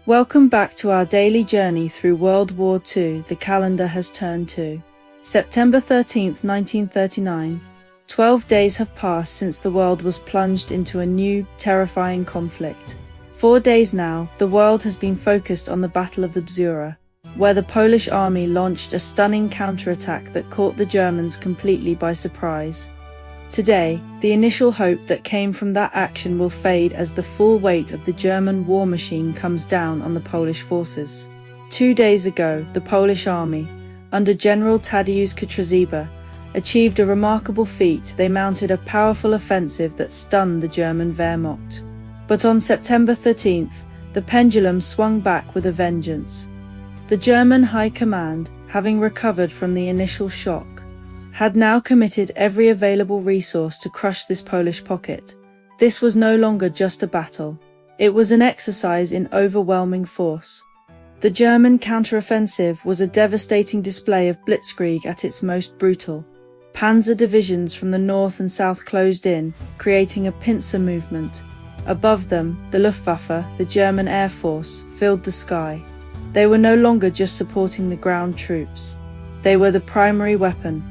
Welcome back to our daily journey through World War II. The calendar has turned to September 13th, 1939. 12 days have passed since the world was plunged into a new, terrifying conflict. 4 days now, the world has been focused on the Battle of the Bzura, where the Polish army launched a stunning counterattack that caught the Germans completely by surprise. Today, the initial hope that came from that action will fade as the full weight of the German war machine comes down on the Polish forces. 2 days ago, the Polish army, under General Tadeusz Kostrzewa, achieved a remarkable feat. They mounted a powerful offensive that stunned the German Wehrmacht. But on September 13th, the pendulum swung back with a vengeance. The German High Command, having recovered from the initial shock, had now committed every available resource to crush this Polish pocket. This was no longer just a battle. It was an exercise in overwhelming force. The German counteroffensive was a devastating display of blitzkrieg at its most brutal. Panzer divisions from the north and south closed in, creating a pincer movement. Above them, the Luftwaffe, the German Air Force, filled the sky. They were no longer just supporting the ground troops. They were the primary weapon.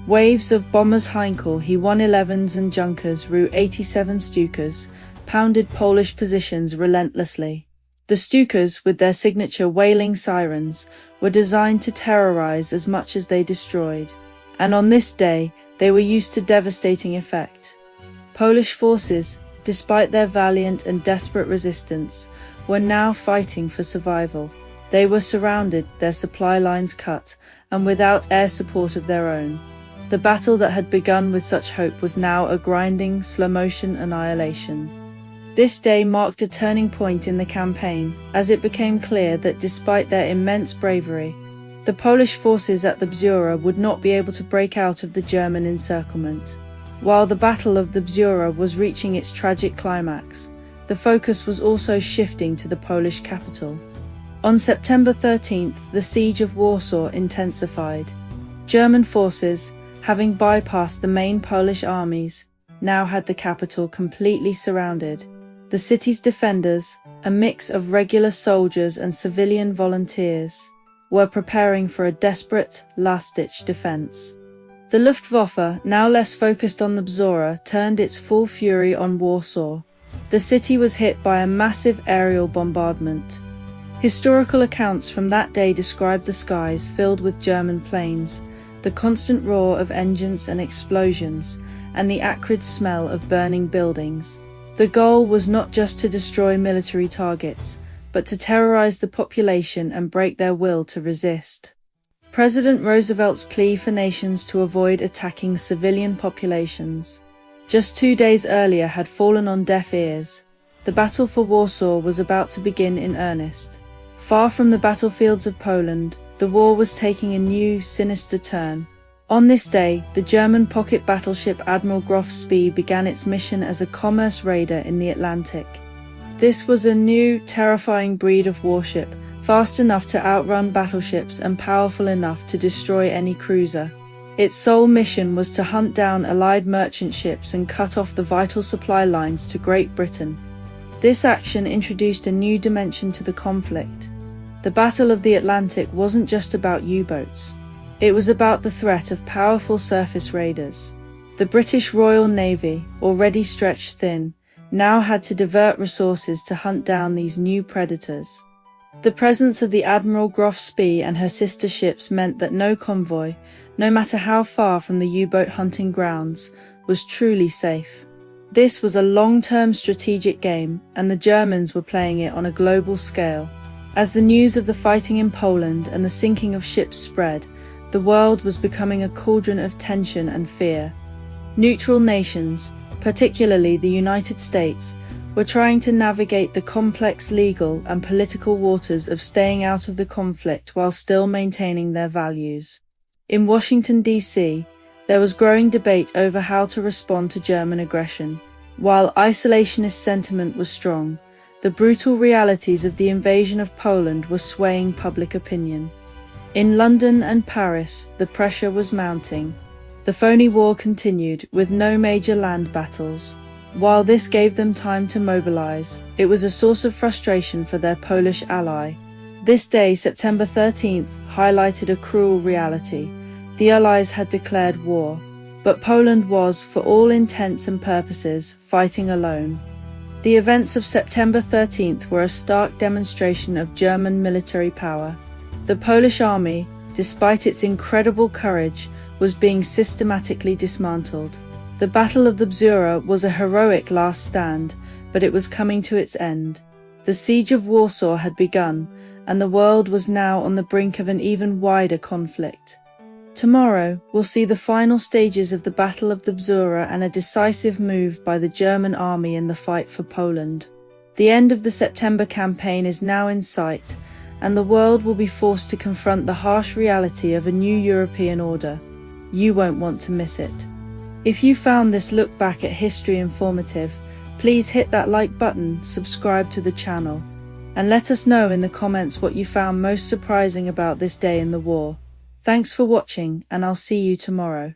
Waves of bombers Heinkel He-111s and Junkers Ru-87 Stukas pounded Polish positions relentlessly. The Stukas, with their signature wailing sirens, were designed to terrorize as much as they destroyed. And on this day, they were used to devastating effect. Polish forces, despite their valiant and desperate resistance, were now fighting for survival. They were surrounded, their supply lines cut, and without air support of their own. The battle that had begun with such hope was now a grinding, slow-motion annihilation. This day marked a turning point in the campaign, as it became clear that despite their immense bravery, the Polish forces at the Bzura would not be able to break out of the German encirclement. While the Battle of the Bzura was reaching its tragic climax, the focus was also shifting to the Polish capital. On September 13th, the siege of Warsaw intensified. German forces, having bypassed the main Polish armies, now had the capital completely surrounded. The city's defenders, a mix of regular soldiers and civilian volunteers, were preparing for a desperate, last-ditch defense. The Luftwaffe, now less focused on the Bzura, turned its full fury on Warsaw. The city was hit by a massive aerial bombardment. Historical accounts from that day describe the skies filled with German planes, the constant roar of engines and explosions, and the acrid smell of burning buildings. The goal was not just to destroy military targets, but to terrorize the population and break their will to resist. President Roosevelt's plea for nations to avoid attacking civilian populations, just 2 days earlier, had fallen on deaf ears. The battle for Warsaw was about to begin in earnest. Far from the battlefields of Poland, the war was taking a new, sinister turn. On this day, the German pocket battleship Admiral Graf Spee began its mission as a commerce raider in the Atlantic. This was a new, terrifying breed of warship, fast enough to outrun battleships and powerful enough to destroy any cruiser. Its sole mission was to hunt down Allied merchant ships and cut off the vital supply lines to Great Britain. This action introduced a new dimension to the conflict. The Battle of the Atlantic wasn't just about U-boats. It was about the threat of powerful surface raiders. The British Royal Navy, already stretched thin, now had to divert resources to hunt down these new predators. The presence of the Admiral Graf Spee and her sister ships meant that no convoy, no matter how far from the U-boat hunting grounds, was truly safe. This was a long-term strategic game, and the Germans were playing it on a global scale. As the news of the fighting in Poland and the sinking of ships spread, the world was becoming a cauldron of tension and fear. Neutral nations, particularly the United States, were trying to navigate the complex legal and political waters of staying out of the conflict while still maintaining their values. In Washington, D.C., there was growing debate over how to respond to German aggression. While isolationist sentiment was strong, the brutal realities of the invasion of Poland were swaying public opinion. In London and Paris, the pressure was mounting. The phony war continued, with no major land battles. While this gave them time to mobilize, it was a source of frustration for their Polish ally. This day, September 13th, highlighted a cruel reality. The Allies had declared war, but Poland was, for all intents and purposes, fighting alone. The events of September 13th were a stark demonstration of German military power. The Polish army, despite its incredible courage, was being systematically dismantled. The Battle of the Bzura was a heroic last stand, but it was coming to its end. The siege of Warsaw had begun, and the world was now on the brink of an even wider conflict. Tomorrow, we'll see the final stages of the Battle of the Bzura and a decisive move by the German army in the fight for Poland. The end of the September campaign is now in sight, and the world will be forced to confront the harsh reality of a new European order. You won't want to miss it. If you found this look back at history informative, please hit that like button, subscribe to the channel, and let us know in the comments what you found most surprising about this day in the war. Thanks for watching, and I'll see you tomorrow.